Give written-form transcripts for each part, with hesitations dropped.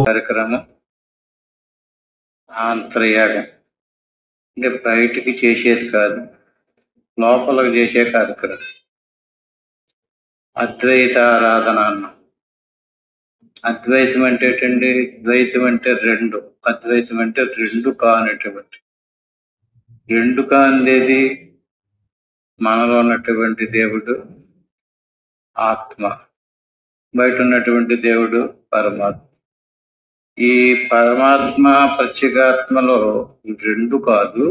కార్యక్రమం ఆంతర్యాగం అంటే బయటికి చేసేది కాదు, లోపలికి చేసే కార్యక్రమం. అద్వైత ఆరాధన అన్నాం. అద్వైతం అంటే ఏంటండి? ద్వైతం అంటే రెండు, అద్వైతం అంటే రెండు కానటువంటి. రెండు కానిదేది? మనలో ఉన్నటువంటి దేవుడు ఆత్మ, బయట ఉన్నటువంటి దేవుడు పరమాత్మ. ఈ పరమాత్మ ప్రత్యేగాత్మలో రెండు కాదు,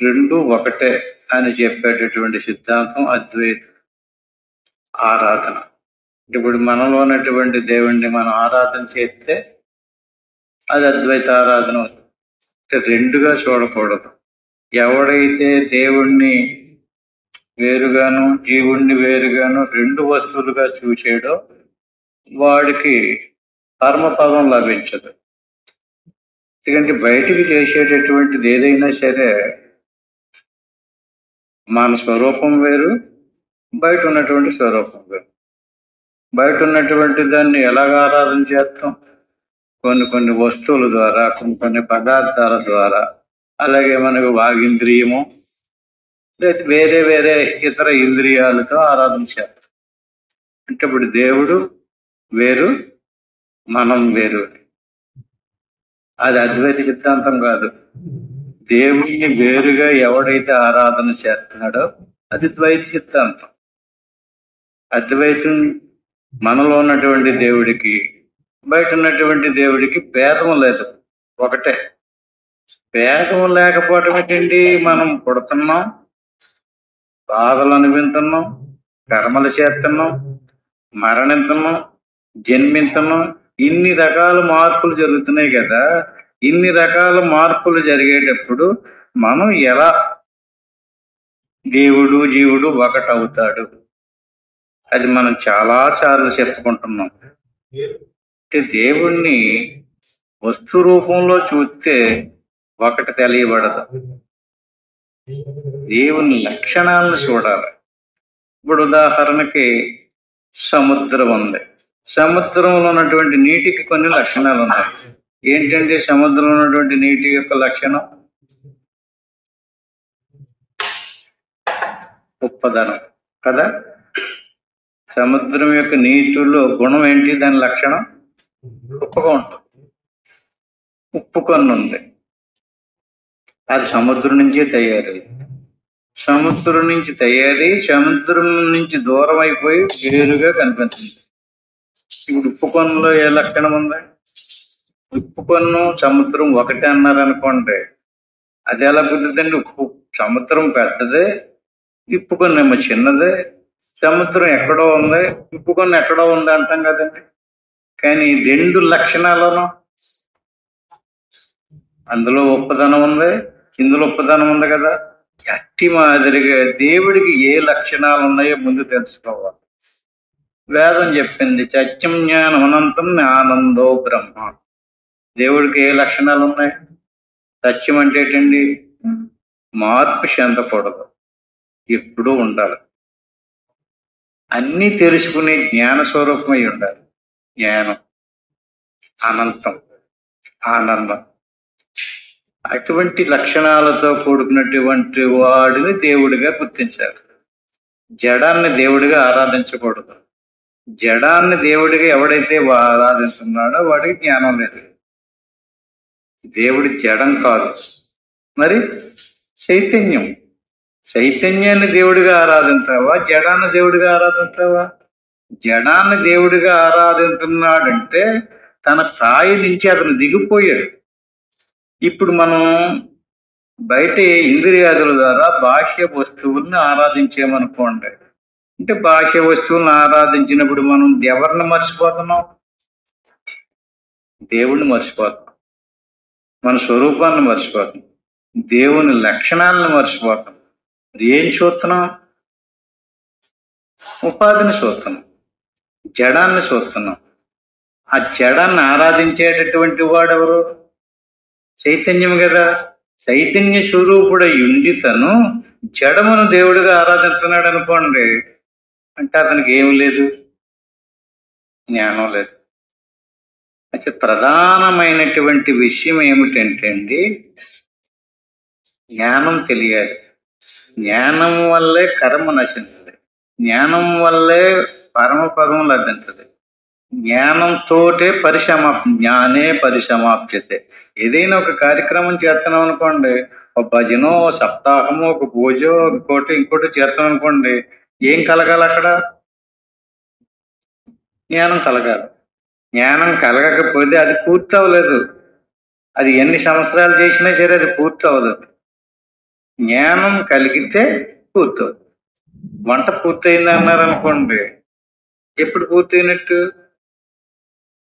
రెండు ఒకటే అని చెప్పేటటువంటి సిద్ధాంతం అద్వైత ఆరాధన. ఇప్పుడు మనలో ఉన్నటువంటి దేవుణ్ణి మనం ఆరాధన చేస్తే అది అద్వైత ఆరాధన అవుతుంది. రెండుగా చూడకూడదు. ఎవడైతే దేవుణ్ణి వేరుగాను జీవుణ్ణి వేరుగాను రెండు వస్తువులుగా చూసాడో వాడికి కర్మపదం లభించదు. ఎందుకంటే బయటికి చేసేటటువంటిది ఏదైనా సరే మన స్వరూపం వేరు, బయట ఉన్నటువంటి స్వరూపం వేరు. బయట ఉన్నటువంటి దాన్ని ఎలాగ ఆరాధన చేస్తాం? కొన్ని వస్తువుల ద్వారా, కొన్ని పదార్థాల ద్వారా, అలాగే మనకు వాగింద్రియము లేదా వేరే వేరే ఇతర ఇంద్రియాలతో ఆరాధన చేస్తాం. అంటే ఇప్పుడు దేవుడు వేరు, మనం వేరు. అది అద్వైత సిద్ధాంతం కాదు. దేవుడిని వేరుగా ఎవడైతే ఆరాధన చేస్తున్నాడో అది ద్వైత సిద్ధాంతం. అద్వైతం మనలో ఉన్నటువంటి దేవుడికి బయట ఉన్నటువంటి దేవుడికి భేదం లేదు, ఒకటే. భేదం లేకపోవటం ఏంటండి? మనం పుడుతున్నాం, బాధలు అనుభవిస్తున్నాం, కర్మలు చేస్తున్నాం, మరణిస్తున్నాం, జన్మిస్తున్నాం. ఇన్ని రకాల మార్పులు జరుగుతున్నాయి కదా. ఇన్ని రకాల మార్పులు జరిగేటప్పుడు మనం ఎలా దేవుడు జీవుడు ఒకటవుతాడు? అది మనం చాలా సార్లు చెప్పుకుంటున్నాం. దేవుణ్ణి వస్తు రూపంలో చూస్తే ఒకటి తెలియబడదు, దేవుని లక్షణాలను చూడాలి. ఇప్పుడు ఉదాహరణకి సముద్రం ఉంది. సముద్రంలో ఉన్నటువంటి నీటికి కొన్ని లక్షణాలు ఉన్నాయి. ఏంటంటే సముద్రంలో ఉన్నటువంటి నీటి యొక్క లక్షణం ఉప్పదనం కదా. సముద్రం యొక్క నీటిలో గుణం ఏంటి? దాని లక్షణం ఉప్పుగా ఉంటుంది. ఉప్పు కన్ను ఉంది, అది సముద్రం నుంచే తయారై, సముద్రం నుంచి తయారై సముద్రం నుంచి దూరం అయిపోయి వేరుగా కనిపిస్తుంది. ఇప్పుడు ఉప్పు కన్నులో ఏ లక్షణం ఉంది? ఉప్పు కన్ను సముద్రం ఒకటే అన్నారు అనుకోండి, అది ఎలా కుదురుతుందండి? సముద్రం పెద్దదే, ఉప్పు కన్ను ఏమో చిన్నదే. సముద్రం ఎక్కడో ఉంది, ఉప్పు కన్ను ఎక్కడో ఉంది అంటాం కదండి. కానీ రెండు లక్షణాలను, అందులో ఉప్పదనం ఉంది, ఇందులో ఉప్పదనం ఉంది కదా. అట్టి మాదిరిగా దేవుడికి ఏ లక్షణాలు ఉన్నాయో ముందు తెలుసుకోవాలి. వేదం చెప్పింది సత్యం జ్ఞానం అనంతం ఆనందో బ్రహ్మ. దేవుడికి ఏ లక్షణాలు ఉన్నాయి? సత్యం అంటే ఏంటండి? మార్పు చెందకూడదు, ఎప్పుడూ ఉండాలి. అన్నీ తెలుసుకునే జ్ఞాన స్వరూపమై ఉండాలి. జ్ఞానం, అనంతం, ఆనందం. అటువంటి లక్షణాలతో కూడుకున్నటువంటి వాడిని దేవుడిగా గుర్తించాలి. జడాన్ని దేవుడిగా ఆరాధించకూడదు. జడాన్ని దేవుడిగా ఎవడైతే ఆరాధిస్తున్నాడో వాడికి జ్ఞానం లేదు. దేవుడి జడం కాదు, మరి చైతన్యం. చైతన్యాన్ని దేవుడిగా ఆరాధించావా, జడాన్ని దేవుడిగా ఆరాధించావా? జడాన్ని దేవుడిగా ఆరాధిస్తున్నాడంటే తన స్థాయి నుంచి అతను దిగిపోయాడు. ఇప్పుడు మనం బయట ఇంద్రియాదుల ద్వారా బాహ్య వస్తువుల్ని ఆరాధించామనుకోండి, అంటే బాహ్య వస్తువులను ఆరాధించినప్పుడు మనం ఎవరిని మర్చిపోతున్నాం? దేవుణ్ణి మర్చిపోతున్నాం, మన స్వరూపాన్ని మర్చిపోతున్నాం, దేవుని లక్షణాలను మర్చిపోతాం. ఏం చూస్తున్నాం? ఉపాధిని చూస్తున్నాం, జడాన్ని చూస్తున్నాం. ఆ జడాన్ని ఆరాధించేటటువంటి వాడెవరు? చైతన్యం కదా. చైతన్య స్వరూపుడై ఉండి తను జడమును దేవుడిగా ఆరాధిస్తున్నాడు అనుకోండి, అంటే అతనికి ఏమి లేదు? జ్ఞానం లేదు. అయితే ప్రధానమైనటువంటి విషయం ఏమిటంటే అండి, జ్ఞానం తెలియాలి. జ్ఞానం వల్లే కర్మ నశించదు, జ్ఞానం వల్లే పరమపదం లభించదు. జ్ఞానంతోటే జ్ఞానే పరిసమాప్యతే. ఏదైనా ఒక కార్యక్రమం చేస్తున్నాం అనుకోండి, ఒక భజనో, సప్తాహమో, ఒక పూజో, ఇంకోటి చేస్తాం అనుకోండి, ఏం కలగాలి అక్కడ? జ్ఞానం కలగాలి. జ్ఞానం కలగకపోతే అది పూర్తి అవ్వలేదు. అది ఎన్ని సంవత్సరాలు చేసినా సరే అది పూర్తి అవ్వదు. జ్ఞానం కలిగితే పూర్తవుతుంది. వంట పూర్తయింది అన్నారు అనుకోండి, ఎప్పుడు పూర్తయినట్టు?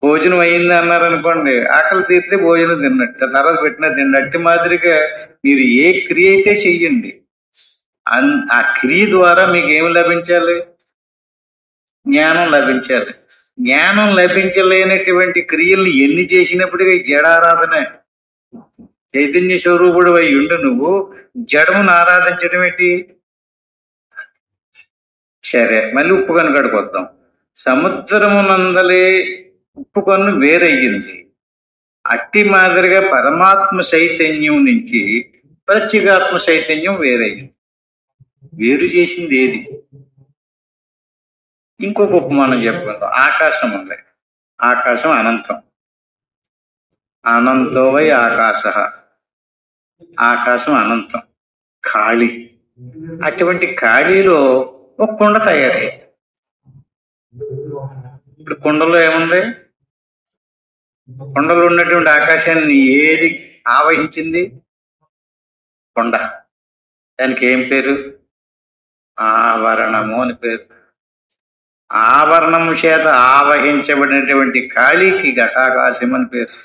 భోజనం అయింది అన్నారు అనుకోండి, ఆకలి తీరితే భోజనం తిన్నట్టు, తర్వాత పెట్టిన తిన్నట్టు మాదిరిగా మీరు ఏ క్రియ అయితే చెయ్యండి, ఆ క్రియ ద్వారా మీకు ఏమి లభించాలి? జ్ఞానం లభించాలి. జ్ఞానం లభించలేనటువంటి క్రియల్ని ఎన్ని చేసినప్పటికీ జడారాధనే. చైతన్య స్వరూపుడు అయి ఉండి నువ్వు జడమును ఆరాధించడం ఏంటి? సరే, మళ్ళీ ఉప్పు కనుకడికి వద్దాం. సముద్రమునందలే ఉప్పు కన్ను వేరయ్యింది. అట్టి మాదిరిగా పరమాత్మ చైతన్యం నుంచి ప్రత్యేగాత్మ చైతన్యం వేరయ్యింది. వేరు చేసింది ఏది? ఇంకొక ఉపమానం చెప్పుకుందాం. ఆకాశం ఉంది. ఆకాశం అనంతం. అనంతో వై ఆకాశ. ఆకాశం అనంతం, ఖాళీ. అటువంటి ఖాళీలో ఒక కుండ తయారయ్యింది. ఇప్పుడు కుండలో ఏముంది? కుండలో ఉన్నటువంటి ఆకాశాన్ని ఏది ఆవహించింది? కొండ. దానికి ఏం పేరు? ఆవరణము అని పేరు. ఆవరణము చేత ఆవహించబడినటువంటి ఖాళీకి ఘటాకాశం అని పేరు.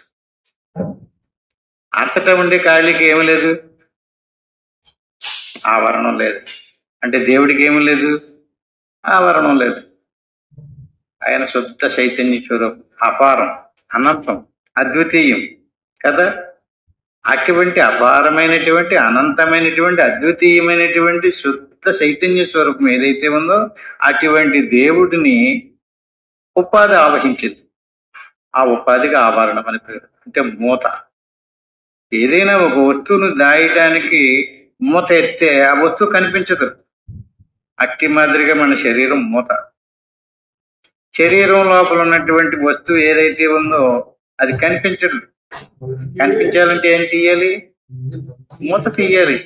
అంతటా ఉండే ఖాళీకి ఏమి లేదు? ఆవరణం లేదు. అంటే దేవుడికి ఏమి లేదు? ఆవరణం లేదు. ఆయన శుద్ధ చైతన్య స్వరూపం, అపారం, అనంతం, అద్వితీయం కదా. అటువంటి అపారమైనటువంటి, అనంతమైనటువంటి, అద్వితీయమైనటువంటి శుద్ధ చైతన్య స్వరూపం ఏదైతే ఉందో అటువంటి దేవుడిని ఉపాధి ఆవహించింది. ఆ ఉపాధికి ఆవరణం అని పేరు. అంటే మూత. ఏదైనా ఒక వస్తువును దాయడానికి మూత ఎత్తే ఆ వస్తువు కనిపించదు. అట్టి మాదిరిగా మన శరీరం మూత. శరీరం లోపల ఉన్నటువంటి వస్తువు ఏదైతే ఉందో అది కనిపించదు. కనిపించాలంటే ఏం తీయాలి? మూత తీయాలి.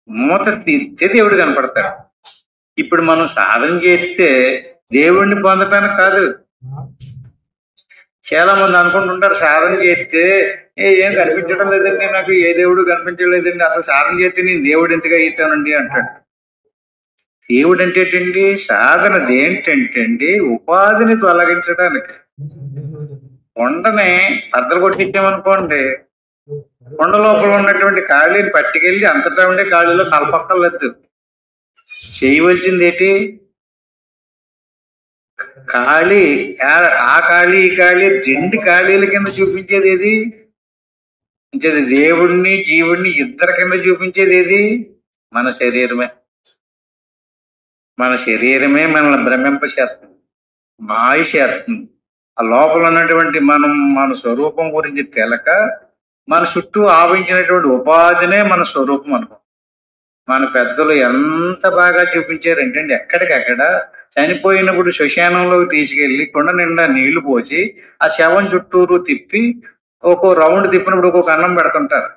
మూత తీస్తే దేవుడు కనపడతాడు. ఇప్పుడు మనం సాధన చేస్తే దేవుడిని పొందటానికి కాదు. చాలా మంది అనుకుంటుంటారు, సాధన చేస్తే ఏం కనిపించడం లేదండి, నాకు ఏ దేవుడు కనిపించలేదండి, అసలు సాధన చేస్తే నేను దేవుడు ఎంతగా అవుతానండి అంటాడు. దేవుడు అంటే ఏంటండి? సాధన దేంటంటే ఉపాధిని తొలగించడానికి. కొండని బద్దలు కొట్టించామనుకోండి, కొండ లోపల ఉన్నటువంటి ఖాళీని పట్టుకెళ్ళి అంతటా ఉండే ఖాళీలో కలపక్కర్లేదు. చేయవలసింది ఏంటి? ఖాళీ, ఆ ఖాళీ ఈ ఖాళీ రెండు ఖాళీల కింద చూపించేది ఏది? దేవుణ్ణి జీవుణ్ణి ఇద్దరి కింద చూపించేది ఏది? మన శరీరమే. మన శరీరమే మనల్ని భ్రమింపచేస్తుంది, మాయ చేస్తుంది. ఆ లోపల ఉన్నటువంటి మన స్వరూపం గురించి తెలక మన చుట్టూ ఆవరించినటువంటి ఉపాధినే మన స్వరూపం అనుకో. మన పెద్దలు ఎంత బాగా చూపించారంటే ఎక్కడికక్కడ చనిపోయినప్పుడు శ్మశానంలోకి తీసుకెళ్లి కొండ నిండా నీళ్లు పోసి ఆ శవం చుట్టూరు తిప్పి ఒక్కో రౌండ్ తిప్పినప్పుడు ఒక్కొక్క అన్నం పెడుతుంటారు.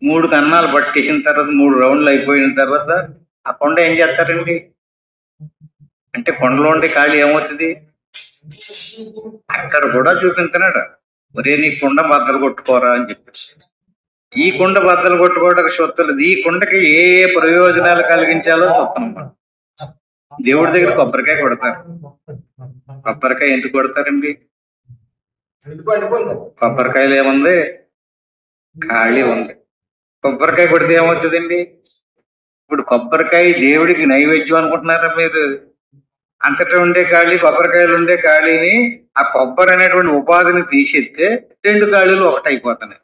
3 కన్నాలు పట్టేసిన తర్వాత 3 రౌండ్లు అయిపోయిన తర్వాత ఆ కొండ ఏం చేస్తారండి? అంటే కొండలో ఉండే ఖాళీ ఏమవుతుంది? అక్కడ కూడా చూపించినాడు, ఒరే నీ కుండ బద్దలు కొట్టుకోరా అని చెప్పేసి. ఈ కుండ బద్దలు కొట్టుకోవడానికి సొత్తులేదు. ఈ కుండకి ఏ ప్రయోజనాలు కలిగించాలో చెప్తున్నాం. దేవుడి దగ్గర కొబ్బరికాయ కొడతారు. కొబ్బరికాయ ఎందుకు కొడతారండి? కొబ్బరికాయలు ఏముంది? ఖాళీ ఉంది. కొబ్బరికాయ కొడితే ఏమవుతుందండి? ఇప్పుడు కొబ్బరికాయ దేవుడికి నైవేద్యం అనుకుంటున్నారా మీరు? అంతటా ఉండే ఖాళీ, కొబ్బరికాయలు ఉండే ఖాళీని, ఆ కొబ్బరి అనేటువంటి ఉపాధిని తీసేస్తే 2 ఖాళీలు ఒకటైపోతున్నాయి.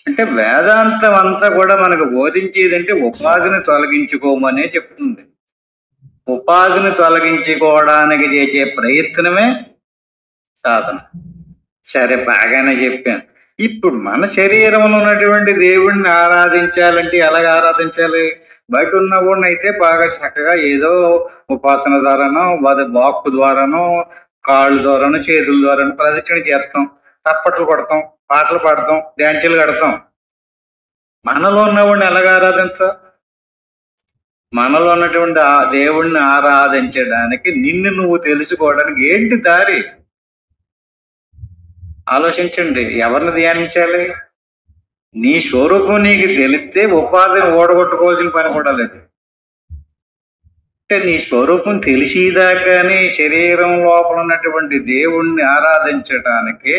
అంటే వేదాంతం అంతా కూడా మనకు బోధించేదంటే ఉపాధిని తొలగించుకోమనే చెప్తుంది. ఉపాధిని తొలగించుకోవడానికి చేసే ప్రయత్నమే సాధన. సరే, బాగానే చెప్పాను. ఇప్పుడు మన శరీరంలో ఉన్నటువంటి దేవుణ్ణి ఆరాధించాలంటే ఎలాగ ఆరాధించాలి? బయట ఉన్నవాడిని అయితే బాగా చక్కగా ఏదో ఉపాసన ద్వారానో, వాక్కు ద్వారానో, కాళ్ళు ద్వారానో, చేతుల ద్వారానో ప్రదక్షిణ చేస్తాం, తప్పట్లు కొడతాం, పాటలు పాడతాం, డ్యాన్సులు కడతాం. మనలో ఉన్నవాడిని ఎలాగ ఆరాధించాం? మనలో ఉన్నటువంటి ఆ దేవుణ్ణి ఆరాధించడానికి నిన్ను నువ్వు తెలుసుకోవడానికి ఏంటి దారి? ఆలోచించండి. ఎవరిని ధ్యానించాలి? నీ స్వరూపం నీకు తెలిస్తే ఉపాధిని ఓడగొట్టుకోవాల్సిన పని కూడా లేదు. అంటే నీ స్వరూపం తెలిసేదాకానే శరీరం లోపల ఉన్నటువంటి దేవుణ్ణి ఆరాధించడానికి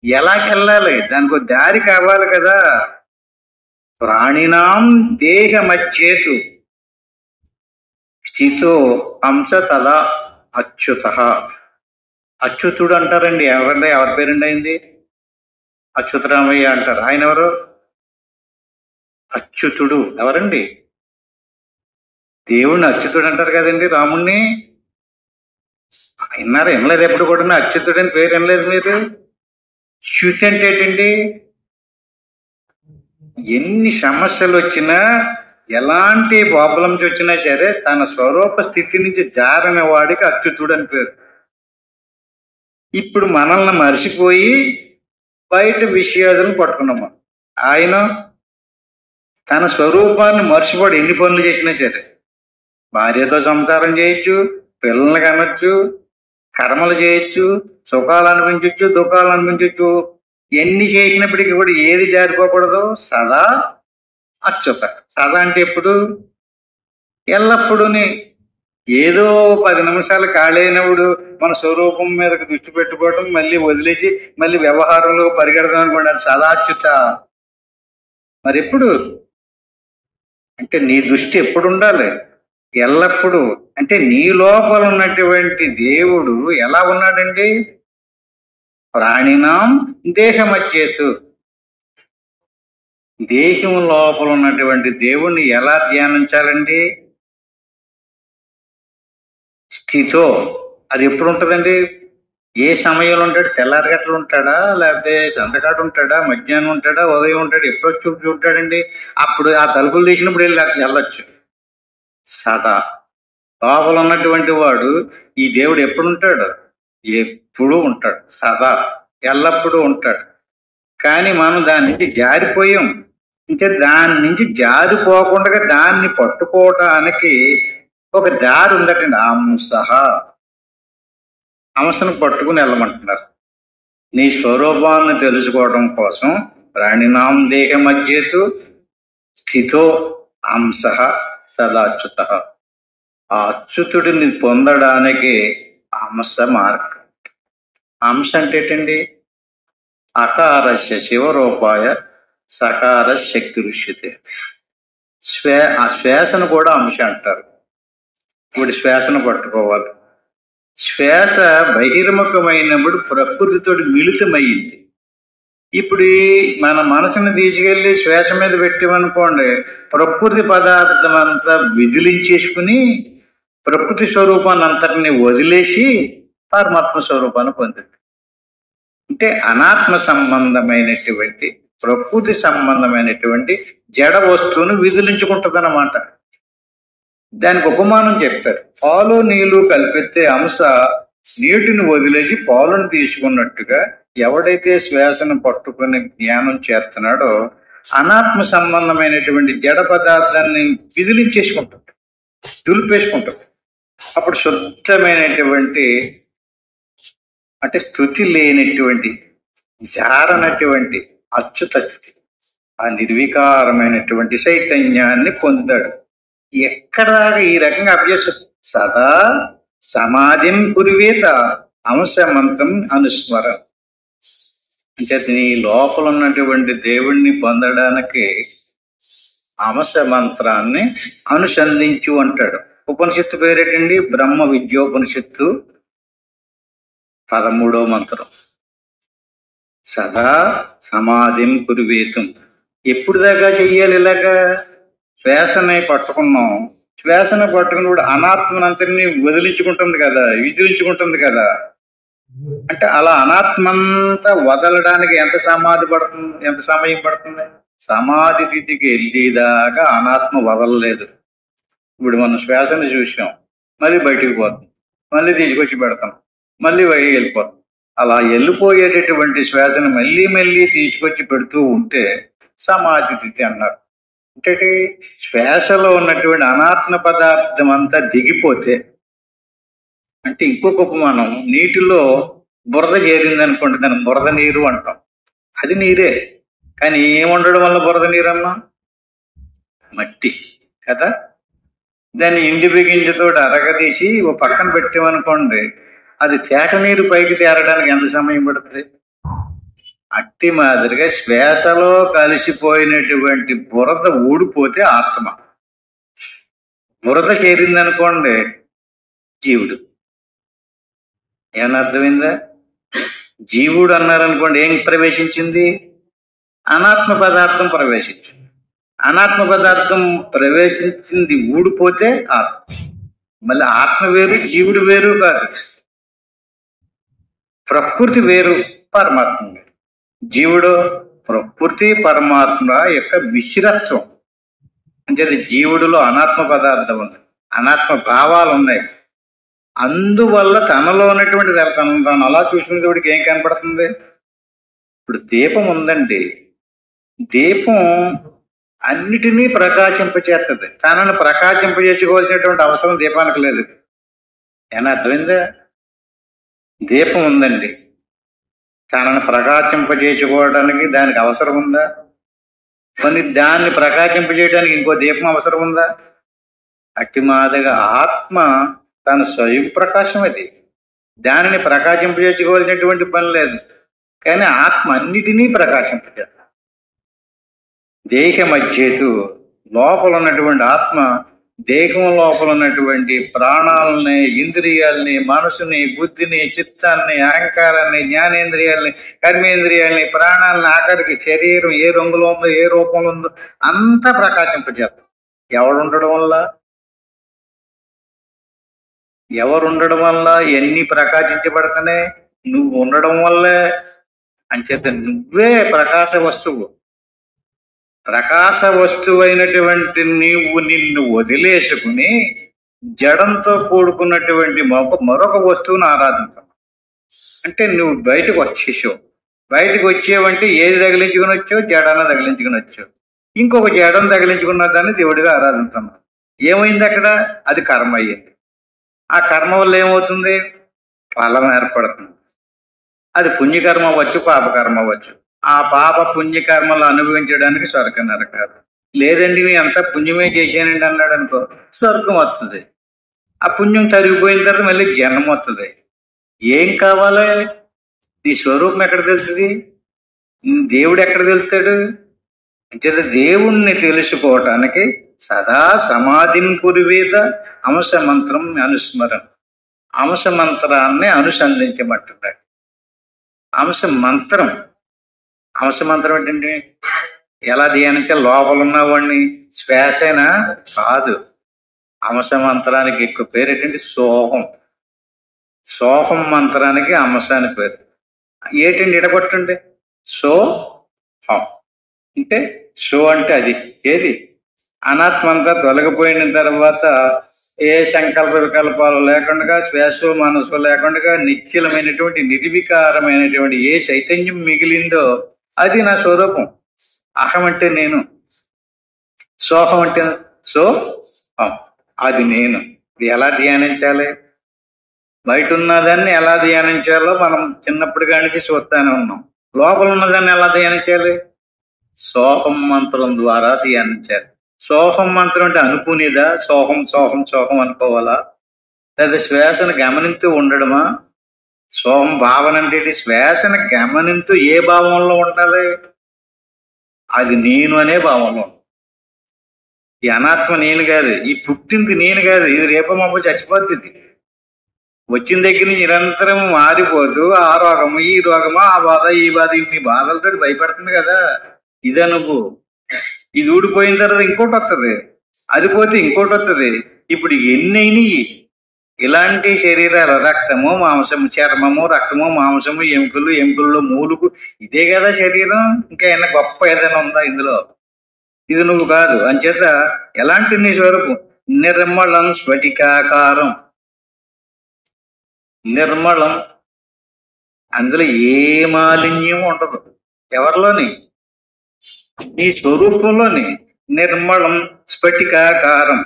ఎలాగెళ్ళాలి? దానికి ఒక దారి కావాలి కదా. ప్రాణినాం దేహమచ్చేతు స్థితో అంశ తదా అచ్యుత. అచ్యుతుడు అంటారండి. ఎవరండి? ఎవరి పేరండి అయింది? అచ్యుతరామయ్య అంటారు. ఆయన ఎవరు? అచ్యుతుడు ఎవరండి? దేవుణ్ణి అచ్యుతుడు అంటారు కదండి. రాముణ్ణి విన్నారు? వినలేదు ఎప్పుడు కూడా అచ్యుతుడు అని పేరు వినలేదు మీరు? చ్యుతి అంటే ఏంటండి? ఎన్ని సమస్యలు వచ్చినా, ఎలాంటి ప్రాబ్లమ్స్ వచ్చినా సరే తన స్వరూప స్థితి నుంచి జారని వాడికి అచ్యుతుడు అని పేరు. ఇప్పుడు మనల్ని మరిచిపోయి బయట విషయాలను పట్టుకున్నాము. ఆయన తన స్వరూపాన్ని మర్చిపోడు. ఎన్ని పనులు చేసినా సరే భార్యతో సంసారం చేయొచ్చు, పిల్లల్ని కనొచ్చు, కర్మలు చేయొచ్చు, సుఖాలు అనిపించవచ్చు, దుఃఖాలు అనిపించవచ్చు. ఎన్ని చేసినప్పటికీ కూడా ఏది జారిపోకూడదు? సదా అచ్యుత. సదా అంటే ఎప్పుడు? ఎల్లప్పుడూని. ఏదో 10 నిమిషాలు ఖాళీ అయినప్పుడు మన స్వరూపం మీదకి దృష్టి పెట్టుకోవడం, మళ్ళీ వదిలేసి మళ్ళీ వ్యవహారంలో పరిగెడదాం అనుకోండి, అది సదాచ్యుత. మరి ఎప్పుడు అంటే నీ దృష్టి ఎప్పుడు ఉండాలి? ఎల్లప్పుడూ. అంటే నీ లోపల ఉన్నటువంటి దేవుడు ఎలా ఉన్నాడండి? ప్రాణినాం దేహమచ్చేతు. దేహం లోపల ఉన్నటువంటి దేవుణ్ణి ఎలా ధ్యానించాలండి? స్థితో. అది ఎప్పుడు ఉంటుందండి? ఏ సమయంలో ఉంటాడు? తెల్లారి గంటలు ఉంటాడా, లేకపోతే సంతకాడు ఉంటాడా, మధ్యాహ్నం ఉంటాడా, ఉదయం ఉంటాడు? ఎప్పుడు వచ్చి ఉంటాడండి? అప్పుడు ఆ తలుపులు తీసినప్పుడు వెళ్ళొచ్చు. సదా. లోపల ఉన్నటువంటి వాడు ఈ దేవుడు ఎప్పుడు ఉంటాడు? ఎప్పుడు ఉంటాడు. సదా, ఎల్లప్పుడూ ఉంటాడు. కానీ మనం దాని నుంచి జారిపోయాం. అంటే దాని నుంచి జారిపోకుండా దాన్ని పట్టుకోవటానికి ఒక దారి ఉందటండి. అంశను పట్టుకుని వెళ్ళమంటున్నారు. నీ స్వరూపాన్ని తెలుసుకోవడం కోసం ప్రాణినాం దేహమధ్యేతు స్థితో అంశ సదాచ్యుత. ఆ అచ్యుతుడిని పొందడానికి అంశ మార్గం. అంశ అంటే ఏంటండి? అకారస్య శివరూపాయ సకార శక్తి ఋష్యతే. ఆ శ్వాసను కూడా అంశ అంటారు. ఇప్పుడు శ్వాసను పట్టుకోవాలి. శ్వాస బహిర్ముఖమైనప్పుడు ప్రకృతితో మిళితమయ్యింది. ఇప్పుడు మన మనసుని తీసుకెళ్లి శ్వాస మీద పెట్టామనుకోండి, ప్రకృతి పదార్థం అంతా విదిలించేసుకుని ప్రకృతి స్వరూపాన్ని అంతటిని వదిలేసి పరమాత్మ స్వరూపాన్ని పొందింది. అంటే అనాత్మ సంబంధమైనటువంటి, ప్రకృతి సంబంధమైనటువంటి జడ వస్తువును విదిలించుకుంటుంది అన్నమాట. దానికి ఉపమానం చెప్పారు. పాలు నీళ్లు కలిపితే అంశ నీటిని వదిలేసి పాలను తీసుకున్నట్టుగా ఎవడైతే శ్వాసను పట్టుకుని జ్ఞానం చేస్తున్నాడో అనాత్మ సంబంధమైనటువంటి జడ పదార్థాన్ని విదిలించేసుకుంటుంది, దులిపేసుకుంటుంది. అప్పుడు శుద్ధమైనటువంటి, అంటే స్థుతి లేనటువంటి, జారనటువంటి అచ్యుత స్థితి, ఆ నిర్వికారమైనటువంటి చైతన్యాన్ని పొందాడు. ఎక్కడ ఈ రకంగా అభ్యాసం? సదా సమాధిం కురివేత అంశమంతం అనుస్మరణ. అంటే నీ లోపల ఉన్నటువంటి దేవుణ్ణి పొందడానికి అంశ మంత్రాన్ని అనుసంధించు అంటాడు. ఉపనిషత్తు పేరేటండి? బ్రహ్మ విద్యోపనిషత్తు 13వ మంత్రం. సదా సమాధిం కురివేతం. ఎప్పుడు దాకా చెయ్యాలి ఇలాగా? శ్వాసని పట్టుకున్నాం. శ్వాసను పట్టుకుని కూడా అనాత్మనంతరిని వదిలించుకుంటుంది కదా, విదిలించుకుంటుంది కదా. అంటే అలా అనాత్మంతా వదలడానికి ఎంత సమయం పడుతుంది? సమాధి స్థితికి వెళ్ళేదాకా అనాత్మ వదలలేదు. ఇప్పుడు మనం శ్వాసను చూసాం, మళ్ళీ బయటికి పోతాం, మళ్ళీ తీసుకొచ్చి పెడతాం, మళ్ళీ వెళ్ళిపోతాం. అలా వెళ్ళిపోయేటటువంటి శ్వాసను మళ్ళీ మళ్ళీ తీసుకొచ్చి పెడుతూ ఉంటే సమాధి స్థితి అన్నారు. అంటే శ్వాసలో ఉన్నటువంటి అనాత్మ పదార్థం అంతా దిగిపోతే, అంటే ఇంకొక ఉపమానం, నీటిలో బురద చేరింది అనుకోండి, దాన్ని బురద నీరు అంటాం. అది నీరే, కానీ ఏముండడం వల్ల బురద నీరు అన్నాం? మట్టి కదా. దాన్ని ఇండి బిగింజతో అరగదీసి ఓ పక్కన పెట్టామనుకోండి, అది తేట నీరు పైకి తేరడానికి ఎంత సమయం పడుతుంది? అట్టి మాదిరిగా శ్వాసలో కలిసిపోయినటువంటి బురద ఊడిపోతే ఆత్మ. బురద చేరిందనుకోండి జీవుడు. ఏమన్నా అర్థమైందా? జీవుడు అన్నారనుకోండి, ఏం ప్రవేశించింది? అనాత్మ పదార్థం ప్రవేశించింది. అనాత్మ పదార్థం ప్రవేశించింది ఊడిపోతే ఆత్మ. మళ్ళీ ఆత్మ వేరు, జీవుడు వేరు కాదు. ప్రకృతి వేరు, పరమాత్మ వేరు. జీవుడు ప్రకృతి పరమాత్మ యొక్క మిశ్రత్వం. అంటే జీవుడిలో అనాత్మ పదార్థం ఉంది, అనాత్మ భావాలు ఉన్నాయి. అందువల్ల తనలో ఉన్నటువంటి తను అలా చూసినప్పటికి ఏం కనపడుతుంది? ఇప్పుడు దీపం ఉందండి, దీపం అన్నిటినీ ప్రకాశింపచేస్తుంది. తనను ప్రకాశింపచేసుకోవాల్సినటువంటి అవసరం దీపానికి లేదు. ఏమన్నా అర్థమైందా? దీపం ఉందండి, తనను ప్రకాశింపచేసుకోవడానికి దానికి అవసరం ఉందా? కొన్ని దాన్ని ప్రకాశింపజేయడానికి ఇంకో దీపం అవసరం ఉందా? అట్టి మాదిరిగా ఆత్మ తన స్వయం ప్రకాశం, అది దానిని ప్రకాశింపజేసుకోవాల్సినటువంటి పని లేదు. కానీ ఆత్మ అన్నిటినీ ప్రకాశింపజేస్తుంది. దేహ మధ్యేతు, లోపల ఉన్నటువంటి ఆత్మ దేహం లోపల ఉన్నటువంటి ప్రాణాలని, ఇంద్రియాలని, మనసుని, బుద్ధిని, చిత్తాన్ని, అహంకారాన్ని, జ్ఞానేంద్రియాలని, కర్మేంద్రియాలని, ప్రాణాలని, ఆఖరికి శరీరం ఏ రంగులో ఉందో, ఏ రూపంలో ఉందో అంతా ప్రకాశింపజేస్తాం. ఎవరుండడం వల్ల ఎన్ని ప్రకాశించబడుతున్నాయి? నువ్వు ఉండడం వల్లే. అంచేత నువ్వే ప్రకాశ వస్తువు. ప్రకాశ వస్తువు అయినటువంటి నీవు నిన్ను వదిలేసుకుని జడంతో కూడుకున్నటువంటి మరొక వస్తువును ఆరాధించావు. అంటే నువ్వు బయటకు వచ్చేసావు. బయటకు వచ్చేవంటే ఏది తగిలించుకుని వచ్చావు? జడాన్ని తగిలించుకుని వచ్చావు. ఇంకొక జడం తగిలించుకున్న దాన్ని దేవుడిగా ఆరాధిస్తున్నావు. ఏమైంది అక్కడ? అది కర్మ అయ్యింది. ఆ కర్మ వల్ల ఏమవుతుంది? ఫలం ఏర్పడుతుంది. అది పుణ్యకర్మ అవ్వచ్చు, పాపకర్మ అవ్వచ్చు. ఆ పాప పుణ్యకర్మలు అనుభవించడానికి స్వర్గం నరకాలి. లేదండి నేను అంతా పుణ్యమే చేశానండి అన్నాడు అనుకో, స్వర్గం వస్తుంది. ఆ పుణ్యం తరిగిపోయిన తర్వాత మళ్ళీ జన్మ వస్తుంది. ఏం కావాలి? నీ స్వరూపం ఎక్కడ తెలుస్తుంది? దేవుడు ఎక్కడ తెలుస్తాడు? అంటే దేవుణ్ణి తెలుసుకోవటానికి సదా సమాధిని కురివేద అంశ మంత్రం అనుస్మరణ. అంశ మంత్రాన్ని అనుసంధించమంటున్నాడు. అంశ మంత్రం ఏంటంటే ఎలా ధ్యానించాలి? లోపల ఉన్నవాడిని శ్వాసైనా కాదు. అంశ మంత్రానికి ఎక్కువ పేరు ఏంటంటే సోహం. సోహం మంత్రానికి అంశ అని పేరు. ఏటండి ఇడగొట్టండి? సోహం అంటే సో అంటే అది ఏది? అనాత్మంతా తొలగిపోయిన తర్వాత ఏ సంకల్ప వికల్పాలు లేకుండా, శ్వాస మనసు లేకుండా నిశ్చలమైనటువంటి నిర్వికారమైనటువంటి ఏ చైతన్యం మిగిలిందో అది నా స్వరూపం. అహం అంటే నేను, సోహం అంటే అది నేను. ఎలా ధ్యానించాలి? బయట ఉన్నదాన్ని ఎలా ధ్యానించాలో మనం చిన్నప్పటి కానించి చూస్తానే ఉన్నాం. లోపల ఉన్నదాన్ని ఎలా ధ్యానించాలి? సోహం మంత్రం ద్వారా ధ్యానించాలి. సోహం మంత్రం అంటే అనుకునేదా? సోహం సోహం సోహం అనుకోవాలా? లేదా శ్వాసను గమనింతూ ఉండడమా? సోహం భావన అంటే శ్వాసను గమనింతూ ఏ భావంలో ఉండాలి? అది నేను అనే భావంలో. ఈ అనాత్మ నేను కాదు, ఈ పుట్టింది నేను కాదు, ఇది రేపమ్మ చచ్చిపోతుంది. వచ్చిన దగ్గర నుంచి నిరంతరం మారిపోతూ ఆ రోగము, ఈ రోగము, ఆ బాధ, ఈ బాధ, ఇన్ని బాధలతో భయపడుతుంది కదా. ఇదే నువ్వు. ఇది ఊడిపోయిన తర్వాత ఇంకోటి వస్తుంది, అది పోతే ఇంకోటి వస్తుంది. ఇప్పుడు ఎన్ని అయినాయి? ఇలాంటి శరీరాలు రక్తము మాంసము, చర్మము, రక్తము, మాంసము, ఎముకలు, ఎముకల్లో మూలుగు, ఇదే కదా శరీరం. ఇంకా ఏమైనా గొప్ప ఏదైనా ఉందా ఇందులో? ఇది నువ్వు కాదు. అంచేత ఎలాంటి నీ స్వరూపం? నిర్మలం స్ఫటికాకారం. నిర్మలం, అందులో ఏ మాలిన్యం ఉండదు. ఎవరిలోని? నీ స్వరూపంలోని. నిర్మలం స్ఫటికాకారం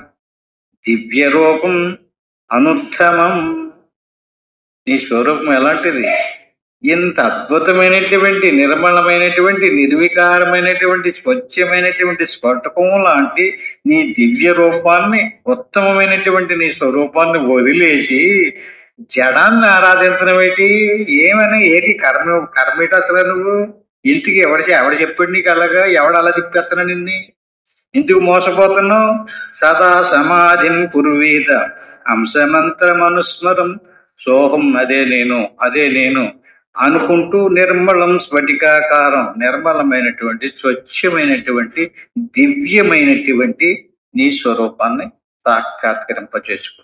దివ్య రూపం అనుత్తమం. నీ స్వరూపం ఎలాంటిది? ఇంత అద్భుతమైనటువంటి, నిర్మలమైనటువంటి, నిర్వికారమైనటువంటి, స్వచ్ఛమైనటువంటి స్ఫటికం లాంటి నీ దివ్య రూపాన్ని, ఉత్తమమైనటువంటి నీ స్వరూపాన్ని వదిలేసి జడాన్ని ఆరాధించడం ఏంటి? ఏమని ఏటి కర్మేటి అసలు? నువ్వు ఇంటికి ఎవడ చెప్పాడు నీకు అలాగా? ఎవడు అలా తిప్పేస్తున్నా నిన్ను? ఇందుకు మోసపోతున్నావు? సదా సమాధిం కుర్వీత అంశమంత్రమనుస్మరం సోహం, అదే నేను, అదే నేను అనుకుంటూ నిర్మలం స్ఫటికాకారం, నిర్మలమైనటువంటి, స్వచ్ఛమైనటువంటి, దివ్యమైనటువంటి నీ స్వరూపాన్ని సాక్షాత్కరింపచేసుకో.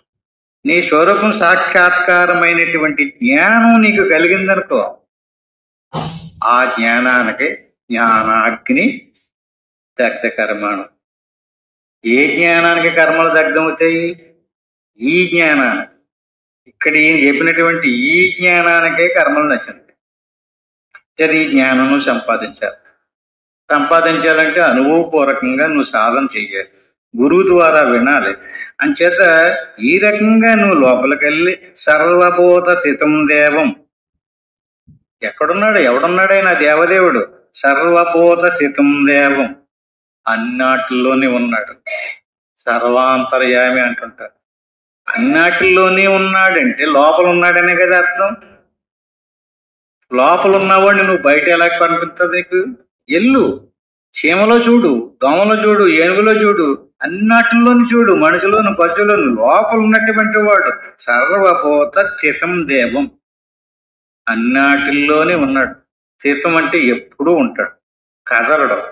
నీ స్వరూపం సాక్షాత్కారమైనటువంటి జ్ఞానం నీకు కలిగిందనుకో, ఆ జ్ఞానానికి జ్ఞానాగ్ని దగ్ధ కర్మాణం. ఏ జ్ఞానానికి కర్మలు దగ్ధమవుతాయి? ఈ జ్ఞానానికి. ఇక్కడ ఈయన చెప్పినటువంటి ఈ జ్ఞానానికే కర్మలు నచ్చింది. ఈ జ్ఞానం సంపాదించాలి. సంపాదించాలంటే అనుభవపూర్వకంగా నువ్వు సాధన చెయ్యాలి, గురువు ద్వారా వినాలి. అంచేత ఈ రకంగా నువ్వు లోపలికెళ్ళి సర్వభూత స్థితం దేవం. ఎక్కడున్నాడు? ఎవడున్నాడైనా దేవదేవుడు. సర్వభూత స్థితం దేవం, అన్నాటిల్లోనే ఉన్నాడు. సర్వాంతర్యామి అంటుంటారు. అన్నాటిల్లోనే ఉన్నాడంటే లోపల ఉన్నాడనే కదా అర్థం. లోపల ఉన్నవాడిని నువ్వు బయట ఎలా కనిపిస్తుంది నీకు? ఎల్లు, చీమలో చూడు, దోమలో చూడు, ఏనుగులో చూడు, అన్నిటిలోని చూడు, మనిషిలోను, పశువులోను. లోపల ఉన్నటువంటి వాడు సర్వభూత స్థితం దేవం, అన్నిటిల్లోనే ఉన్నాడు. స్థితం అంటే ఎప్పుడూ ఉంటాడు, కదలడం,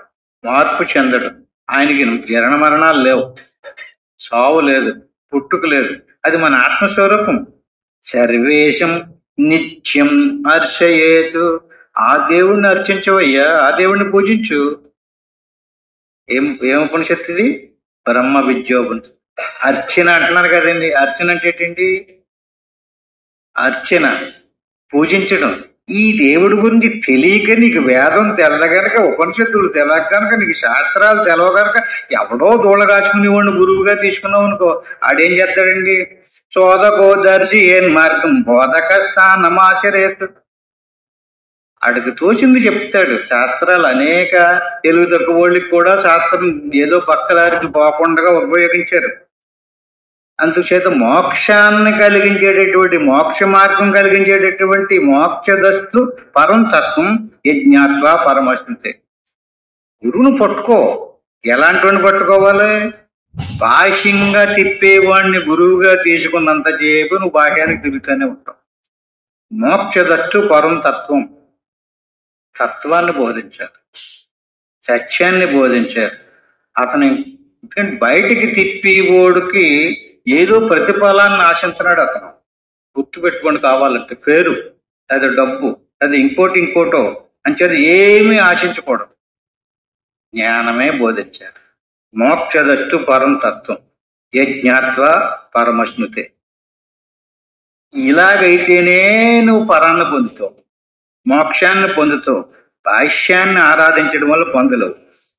మార్పు చెందడం. ఆయనకి జరణ మరణాలు లేవు, సావు లేదు, పుట్టుక లేదు. అది మన ఆత్మస్వరూపం. సర్వేశం నిత్యం అర్చయేతు. ఆ దేవుణ్ణి అర్చించవయ్యా, ఆ దేవుణ్ణి పూజించు. ఏం ఉపనిషత్తు ఇది? బ్రహ్మ విద్యోపనిషత్తు. అర్చన అంటున్నారు కదండి. అర్చన అంటే ఏంటండి? అర్చన, పూజించడం. ఈ దేవుడి గురించి తెలియక నీకు వేదం తెల్లగనక, ఉపనిషత్తులు తెలక కనుక, నీకు శాస్త్రాలు తెలవ కనుక ఎవడో దూళ్ళ కాచుకుని వాడిని గురువుగా తీసుకున్నావు అనుకో, ఆడేం చేస్తాడండి? చోదకో దర్శి ఏం మార్గం బోధక స్థానమాచరేత్. ఆడికి తోచింది చెప్తాడు. శాస్త్రాలు అనేక తెలుగు తక్కువ వాళ్ళకి కూడా శాస్త్రం ఏదో పక్కదారికి పోకుండా ఉపయోగించారు. అందుచేత మోక్షాన్ని కలిగించేటటువంటి, మోక్ష మార్గం కలిగించేటటువంటి మోక్షదస్తు పరం తత్వం యజ్ఞాత్వ పరమశ్నుతే. గురువును పట్టుకో. ఎలాంటి వాడిని పట్టుకోవాలి? బాహ్యంగా తిప్పేవాడిని గురువుగా తీసుకున్నంతసేపు నువ్వు బాహ్యానికి తిరుగుతూనే ఉంటావు. మోక్షదస్తు పరం తత్వం, తత్వాన్ని బోధించాలి, సత్యాన్ని బోధించారు. అతని బయటికి తిప్పేవాడికి ఏదో ప్రతిఫలాన్ని ఆశించున్నాడు అతను. గుర్తుపెట్టుకోండి, కావాలంటే పేరు, అది డబ్బు, అది ఇంకోటో అంచేది ఏమీ ఆశించకూడదు. జ్ఞానమే బోధించారు. మోక్షదస్తు పరం తత్వం యజ్ఞాత్వ పరమశ్నుతే. ఇలాగైతేనే నువ్వు పరాన్ని పొందుతావు, మోక్షాన్ని పొందుతావు. భాష్యాన్ని ఆరాధించడం వల్ల పొందలేవు.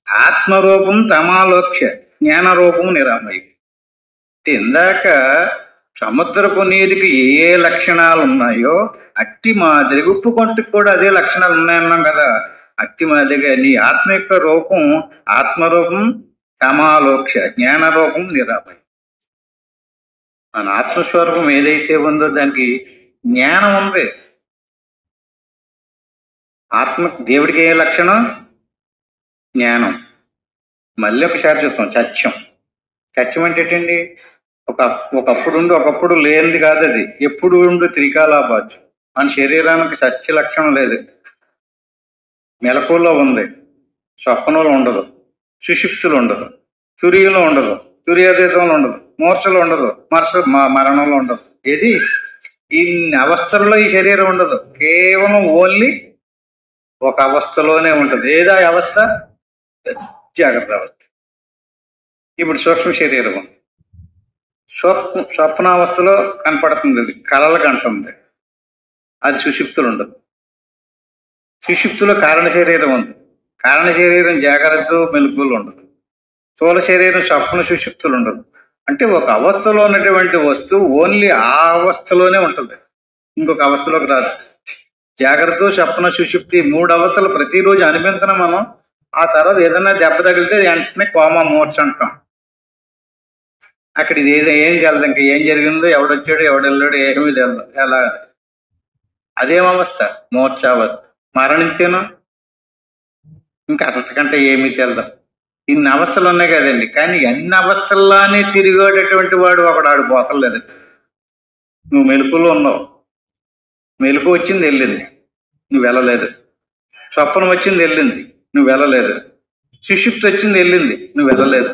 ఆత్మరూపం తమాలోక్ష్య, జ్ఞానరూపం నిరామయం. ఇందాక సముద్రపు నీరుకి ఏ లక్షణాలు ఉన్నాయో అట్టి మాదిరి ఉప్పు కొంటికి కూడా అదే లక్షణాలు ఉన్నాయన్నాం కదా. అట్టి మాదిరిగా నీ ఆత్మ యొక్క రూపం, ఆత్మరూపం తమాలోక్ష, జ్ఞానరూపం నిరామయం. మన ఆత్మస్వరూపం ఏదైతే ఉందో దానికి జ్ఞానం ఉంది. ఆత్మ దేవుడికి ఏ లక్షణం? జ్ఞానం. మళ్ళీ ఒకసారి చూస్తాం, సత్యం. సత్యం అంటే ఏంటండి? ఒకప్పుడు లేనిది కాదు అది. ఎప్పుడు ఉండు త్రికాలాబాజు. మన శరీరానికి సత్య లక్షణం లేదు. మెలకువలో ఉంది, స్వప్నంలో ఉండదు, సుషుప్తులు ఉండదు, తురియంలో ఉండదు, తుర్యాతీతంలో ఉండదు, మూర్ఛలో ఉండదు, మరణంలో ఉండదు. ఏది ఇన్ని అవస్థల్లో ఈ శరీరం ఉండదు, కేవలం ఓన్లీ ఒక అవస్థలోనే ఉంటుంది. ఏదా అవస్థ? జాగ్రత్త అవస్థ. ఇప్పుడు సూక్ష్మ శరీరం ఉంది, స్వప్నావస్థలో కనపడుతుంది, అది కలలకు అంటుంది, అది సుషుప్తులు ఉండదు. సుషుప్తులో కారణ శరీరం ఉంది, కారణ శరీరం జాగ్రత్త మెలకువలు ఉండదు. స్థూల శరీరం స్వప్న సుషుప్తులు ఉండదు. అంటే ఒక అవస్థలో ఉన్నటువంటి వస్తువు ఓన్లీ ఆ అవస్థలోనే ఉంటుంది, ఇంకొక అవస్థలోకి రాదు. జాగ్రత్త స్వప్న సుషుప్తి 3 అవస్థలు ప్రతిరోజు అనిపించడం మనం. ఆ తర్వాత ఏదైనా దెబ్బ తగిలితే వెంటనే కోమా మూర్ఛ అంటాం. అక్కడ ఇది ఏం తెలదు, ఇంకా ఏం జరిగిందో, ఎవడొచ్చాడు ఎవడెళ్ళాడు ఏమీ తెలదు. ఎలా అదేమవస్థ? మూర్ఛావస్థ. మరణించాను ఇంకా అసలుకంటే ఏమీ తెలదు. ఇన్ని అవస్థలు ఉన్నాయి కదండి, కానీ అన్ని అవస్థల్లోనే తిరిగేటటువంటి వాడు ఒకడు ఆడు పోతలేదు. నువ్వు మెలకులో ఉన్నావు, మెలకు వచ్చింది వెళ్ళింది, నువ్వు వెళ్ళలేదు. స్వప్నం వచ్చింది వెళ్ళింది, నువ్వు వెళ్ళలేదు. సుషుప్తి వచ్చింది వెళ్ళింది, నువ్వు వెళ్ళలేదు.